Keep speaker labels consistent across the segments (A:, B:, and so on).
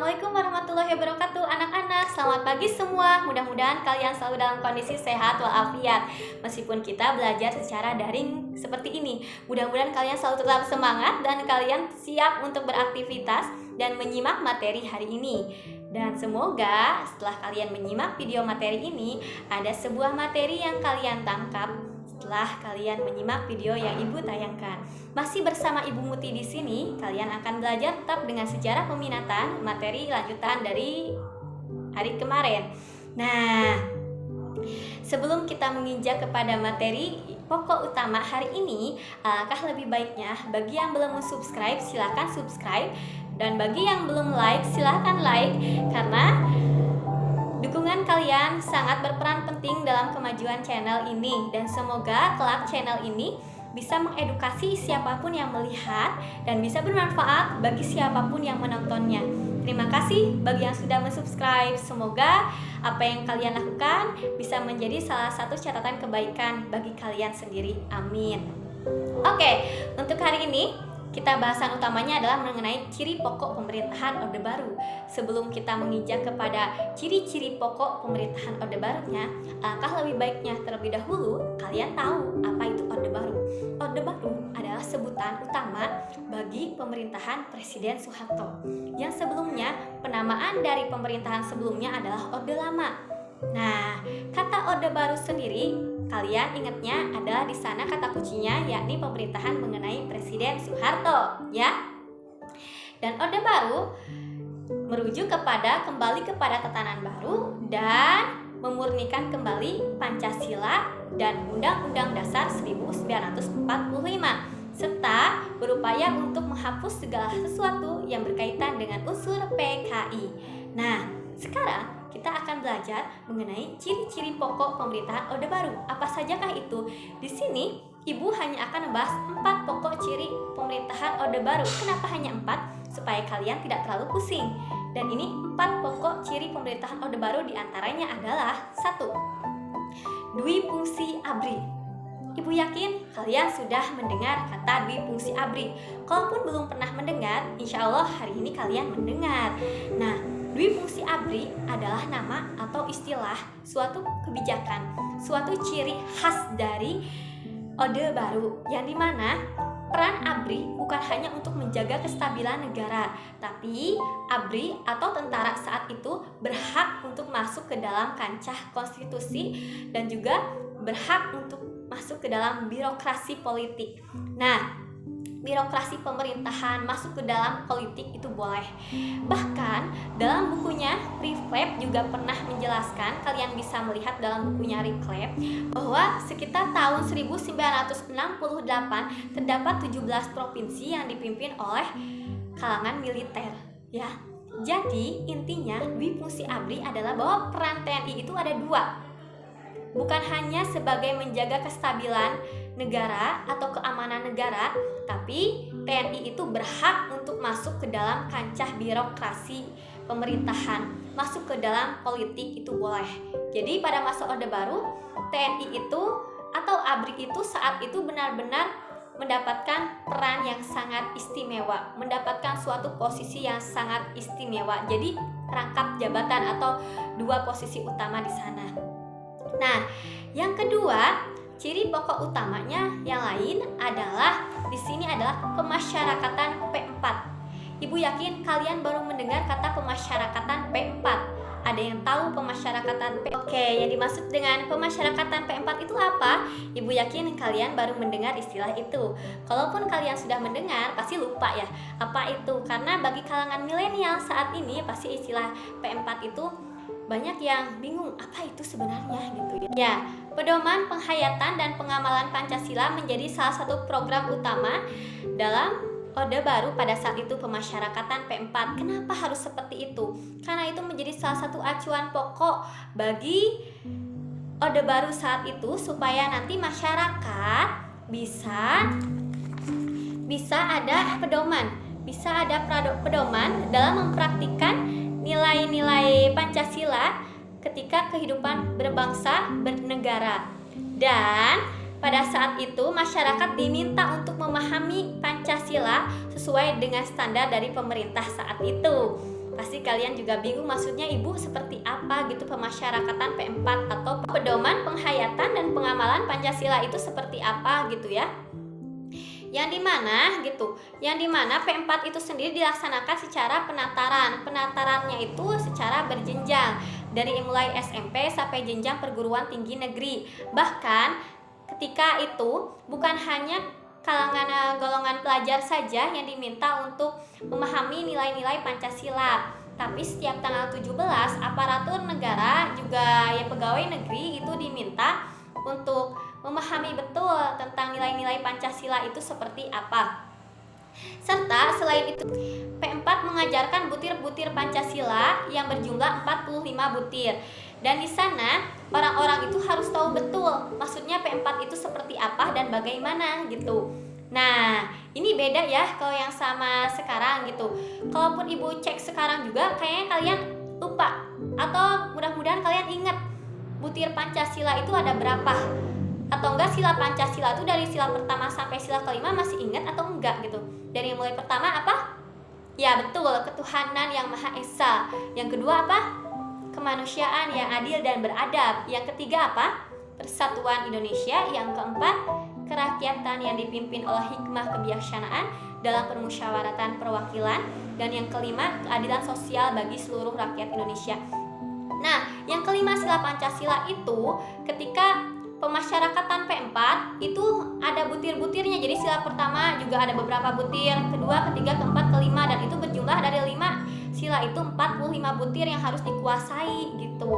A: Assalamualaikum warahmatullahi wabarakatuh. Anak-anak, selamat pagi semua. Mudah-mudahan kalian selalu dalam kondisi sehat walafiat. Meskipun kita belajar secara daring seperti ini, mudah-mudahan kalian selalu tetap semangat dan kalian siap untuk beraktivitas dan menyimak materi hari ini. Dan semoga setelah kalian menyimak video materi ini, ada sebuah materi yang kalian tangkap setelah kalian menyimak video yang Ibu tayangkan. Masih bersama Ibu Muti di sini, kalian akan belajar tetap dengan sejarah peminatan materi lanjutan dari hari kemarin. Nah, sebelum kita menginjak kepada materi pokok utama hari ini, alangkah lebih baiknya bagi yang belum subscribe silahkan subscribe, dan bagi yang belum like silahkan like, karena dukungan kalian sangat berperan penting dalam kemajuan channel ini. Dan semoga kelak channel ini bisa mengedukasi siapapun yang melihat dan bisa bermanfaat bagi siapapun yang menontonnya. Terima kasih bagi yang sudah mensubscribe. Semoga apa yang kalian lakukan bisa menjadi salah satu catatan kebaikan bagi kalian sendiri. Amin. Oke, untuk hari ini bahasan utamanya adalah mengenai ciri pokok pemerintahan Orde Baru. Sebelum kita menginjak kepada ciri-ciri pokok pemerintahan Orde Barunya, alangkah lebih baiknya terlebih dahulu kalian tahu apa itu Orde Baru. Orde Baru adalah sebutan utama bagi pemerintahan Presiden Soeharto, yang sebelumnya penamaan dari pemerintahan sebelumnya adalah Orde Lama. Nah, kata Orde Baru sendiri, kalian ingatnya adalah di sana kata kuncinya, yakni pemerintahan mengenai Presiden Soeharto, ya. Dan Orde Baru merujuk kembali kepada tatanan baru dan memurnikan kembali Pancasila dan Undang-Undang Dasar 1945, serta berupaya untuk menghapus segala sesuatu yang berkaitan dengan unsur PKI. Nah, sekarang kita akan belajar mengenai ciri-ciri pokok pemerintahan Orde Baru. Apa sajakah itu? Di sini Ibu hanya akan membahas 4 pokok ciri pemerintahan Orde Baru. Kenapa hanya 4? Supaya kalian tidak terlalu pusing. Dan ini 4 pokok ciri pemerintahan Orde Baru, diantaranya adalah 1. Dwi fungsi ABRI. Ibu yakin kalian sudah mendengar kata dwi fungsi ABRI. Kalaupun belum pernah mendengar, insya Allah hari ini kalian mendengar. Nah, dwi fungsi ABRI adalah nama atau istilah suatu kebijakan, suatu ciri khas dari Orde Baru, yang dimana peran ABRI bukan hanya untuk menjaga kestabilan negara, tapi ABRI atau tentara saat itu berhak untuk masuk ke dalam kancah konstitusi dan juga berhak untuk masuk ke dalam birokrasi politik. Nah, birokrasi pemerintahan masuk ke dalam politik itu boleh. Bahkan dalam bukunya Reflect juga pernah menjelaskan, kalian bisa melihat dalam bukunya Reflect, bahwa sekitar tahun 1968 terdapat 17 provinsi yang dipimpin oleh kalangan militer, ya. Jadi intinya dwi fungsi ABRI adalah bahwa peran TNI itu ada 2. Bukan hanya sebagai menjaga kestabilan negara atau keamanan negara, tapi TNI itu berhak untuk masuk ke dalam kancah birokrasi pemerintahan, masuk ke dalam politik itu boleh. Jadi pada masa Orde Baru, TNI itu atau ABRI itu saat itu benar-benar mendapatkan peran yang sangat istimewa, mendapatkan suatu posisi yang sangat istimewa. Jadi rangkap jabatan atau 2 posisi utama di sana. Nah, yang kedua, ciri pokok utamanya yang lain adalah di sini adalah pemasyarakatan P4. Ibu yakin kalian baru mendengar kata pemasyarakatan P4. Ada yang tahu pemasyarakatan P4? Oke, yang dimaksud dengan pemasyarakatan P4 itu apa? Ibu yakin kalian baru mendengar istilah itu. Kalaupun kalian sudah mendengar, pasti lupa ya apa itu. Karena bagi kalangan milenial saat ini pasti istilah P4 itu banyak yang bingung apa itu sebenarnya gitu ya. Ya, pedoman penghayatan dan pengamalan Pancasila menjadi salah satu program utama dalam Orde Baru pada saat itu, pemasyarakatan P4. Kenapa harus seperti itu? Karena itu menjadi salah satu acuan pokok bagi Orde Baru saat itu, supaya nanti masyarakat bisa ada pedoman, dalam mempraktikkan nilai-nilai Pancasila ketika kehidupan berbangsa bernegara. Dan pada saat itu masyarakat diminta untuk memahami Pancasila sesuai dengan standar dari pemerintah saat itu. Pasti kalian juga bingung maksudnya Ibu seperti apa gitu pemasyarakatan P4 atau pedoman penghayatan dan pengamalan Pancasila itu seperti apa gitu ya. Yang dimana P4 itu sendiri dilaksanakan secara penataran. Penatarannya itu secara berjenjang dari mulai SMP sampai jenjang perguruan tinggi negeri. Bahkan ketika itu bukan hanya kalangan golongan pelajar saja yang diminta untuk memahami nilai-nilai Pancasila, tapi setiap tanggal 17 aparatur negara juga ya pegawai negeri itu diminta untuk memahami betul tentang nilai-nilai Pancasila itu seperti apa. Serta selain itu P4 mengajarkan butir-butir Pancasila yang berjumlah 45 butir. Dan di sana orang-orang itu harus tahu betul maksudnya P4 itu seperti apa dan bagaimana gitu. Nah, ini beda ya kalau yang sama sekarang gitu. Kalaupun Ibu cek sekarang juga kayaknya kalian lupa atau mudah-mudahan kalian ingat butir Pancasila itu ada berapa. Atau enggak sila Pancasila itu dari sila pertama sampai sila kelima masih ingat atau enggak gitu. Dari mulai pertama apa? Ya betul, ketuhanan yang Maha Esa. Yang kedua apa? Kemanusiaan yang adil dan beradab. Yang ketiga apa? Persatuan Indonesia. Yang keempat, kerakyatan yang dipimpin oleh hikmah kebijaksanaan dalam permusyawaratan perwakilan. Dan yang kelima, keadilan sosial bagi seluruh rakyat Indonesia. Nah, yang kelima sila Pancasila itu ketika pemasyarakatan P4 itu ada butir-butirnya. Jadi sila pertama juga ada beberapa butir, kedua, ketiga, keempat, kelima, dan itu berjumlah dari 5 sila itu 45 butir yang harus dikuasai gitu.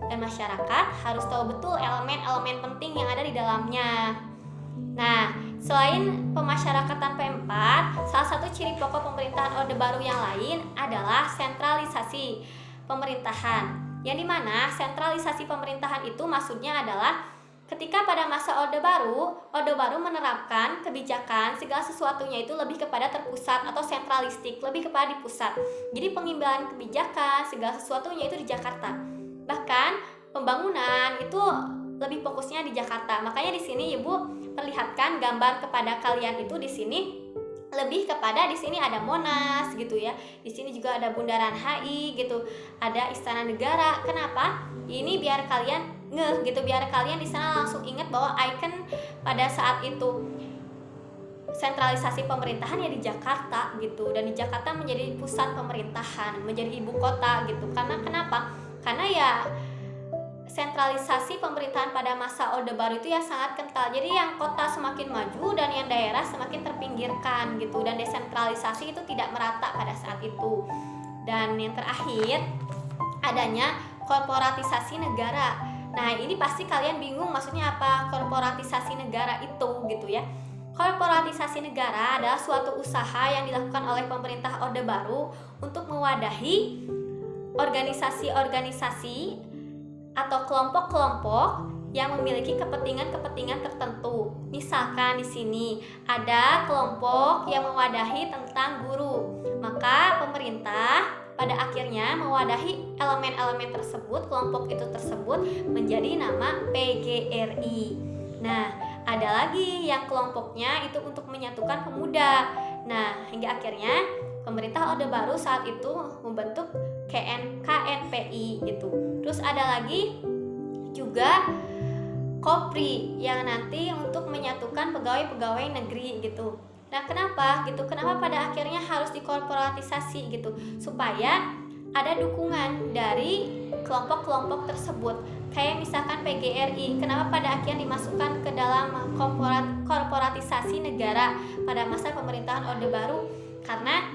A: Dan masyarakat harus tahu betul elemen-elemen penting yang ada di dalamnya. Nah, selain pemasyarakatan P4, salah satu ciri pokok pemerintahan Orde Baru yang lain adalah sentralisasi pemerintahan. Yang dimana sentralisasi pemerintahan itu maksudnya adalah ketika pada masa Orde Baru menerapkan kebijakan segala sesuatunya itu lebih kepada terpusat atau sentralistik, lebih kepada di pusat. Jadi pengimbangan kebijakan segala sesuatunya itu di Jakarta. Bahkan pembangunan itu lebih fokusnya di Jakarta. Makanya di sini Ibu perlihatkan gambar kepada kalian itu di sini lebih kepada di sini ada Monas gitu ya. Di sini juga ada Bundaran HI gitu. Ada Istana Negara. Kenapa? Ini biar kalian gitu, biar kalian di sana langsung ingat bahwa ikon pada saat itu sentralisasi pemerintahan ya di Jakarta gitu, dan di Jakarta menjadi pusat pemerintahan, menjadi ibu kota gitu. Karena kenapa? Karena ya sentralisasi pemerintahan pada masa Orde Baru itu ya sangat kental. Jadi yang kota semakin maju dan yang daerah semakin terpinggirkan gitu, dan desentralisasi itu tidak merata pada saat itu. Dan yang terakhir adanya korporatisasi negara. Nah, ini pasti kalian bingung maksudnya apa korporatisasi negara itu gitu ya. Korporatisasi negara adalah suatu usaha yang dilakukan oleh pemerintah Orde Baru untuk mewadahi organisasi-organisasi atau kelompok-kelompok yang memiliki kepentingan-kepentingan tertentu. Misalkan di sini ada kelompok yang mewadahi tentang guru. Maka pemerintah pada akhirnya mewadahi elemen-elemen tersebut, kelompok itu tersebut menjadi nama PGRI. Nah, ada lagi yang kelompoknya itu untuk menyatukan pemuda. Nah, hingga akhirnya pemerintah Orde Baru saat itu membentuk KNPI gitu. Terus ada lagi juga Kopri yang nanti untuk menyatukan pegawai-pegawai negeri gitu. Nah, kenapa gitu? Kenapa pada akhirnya harus dikorporatisasi gitu? Supaya ada dukungan dari kelompok-kelompok tersebut. Kayak misalkan PGRI, kenapa pada akhirnya dimasukkan ke dalam korporatisasi negara pada masa pemerintahan Orde Baru? Karena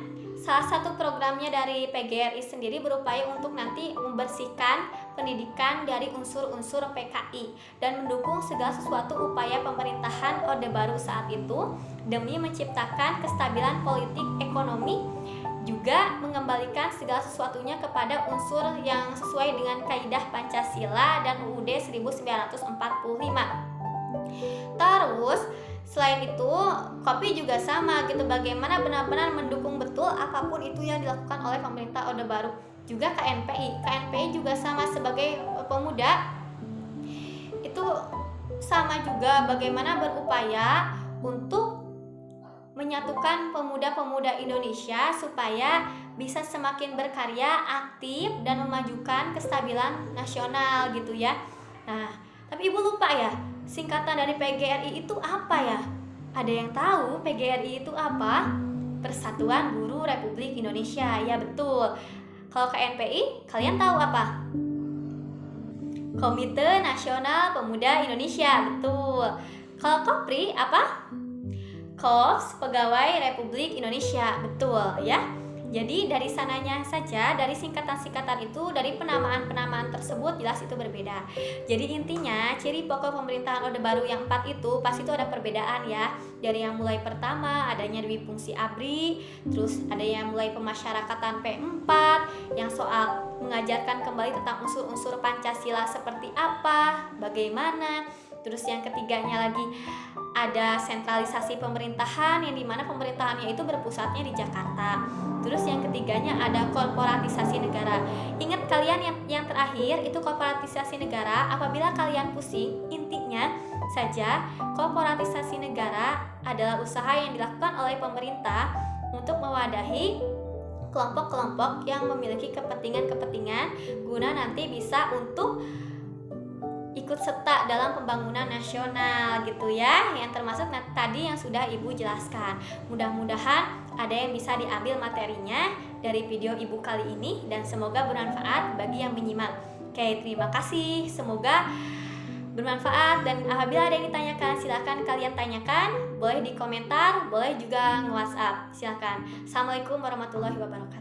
A: salah satu programnya dari PGRI sendiri berupaya untuk nanti membersihkan pendidikan dari unsur-unsur PKI dan mendukung segala sesuatu upaya pemerintahan Orde Baru saat itu demi menciptakan kestabilan politik ekonomi, juga mengembalikan segala sesuatunya kepada unsur yang sesuai dengan kaidah Pancasila dan UUD 1945. Terus selain itu, Kopi juga sama gitu, bagaimana benar-benar mendukung betul apapun itu yang dilakukan oleh pemerintah Orde Baru. Juga KNPI juga sama sebagai pemuda. Itu sama juga bagaimana berupaya untuk menyatukan pemuda-pemuda Indonesia supaya bisa semakin berkarya, aktif, dan memajukan kestabilan nasional gitu ya. Nah, tapi Ibu lupa ya, singkatan dari PGRI itu apa ya? Ada yang tahu PGRI itu apa? Persatuan Guru Republik Indonesia, ya betul. Kalau KNPI, kalian tahu apa? Komite Nasional Pemuda Indonesia, betul. Kalau KOPRI apa? Korps Pegawai Republik Indonesia, betul ya. Jadi dari sananya saja, dari singkatan-singkatan itu, dari penamaan-penamaan tersebut jelas itu berbeda. Jadi intinya ciri pokok pemerintahan Orde Baru yang 4 itu pasti itu ada perbedaan ya. Dari yang mulai pertama adanya Dwi Fungsi ABRI, terus ada yang mulai pemasyarakatan P4, yang soal mengajarkan kembali tentang unsur-unsur Pancasila seperti apa, bagaimana. Terus yang ketiganya lagi ada sentralisasi pemerintahan, yang dimana pemerintahannya itu berpusatnya di Jakarta. Terus yang ketiganya ada korporatisasi negara. Ingat kalian yang terakhir itu korporatisasi negara. Apabila kalian pusing, intinya saja korporatisasi negara adalah usaha yang dilakukan oleh pemerintah untuk mewadahi kelompok-kelompok yang memiliki kepentingan-kepentingan guna nanti bisa untuk ikut serta dalam pembangunan nasional gitu ya, yang termasuk tadi yang sudah Ibu jelaskan. Mudah-mudahan ada yang bisa diambil materinya dari video Ibu kali ini dan semoga bermanfaat bagi yang menyimak. Oke, terima kasih, semoga bermanfaat, dan apabila ada yang ditanyakan silahkan kalian tanyakan, boleh di komentar, boleh juga nge-WhatsApp, silahkan. Assalamualaikum warahmatullahi wabarakatuh.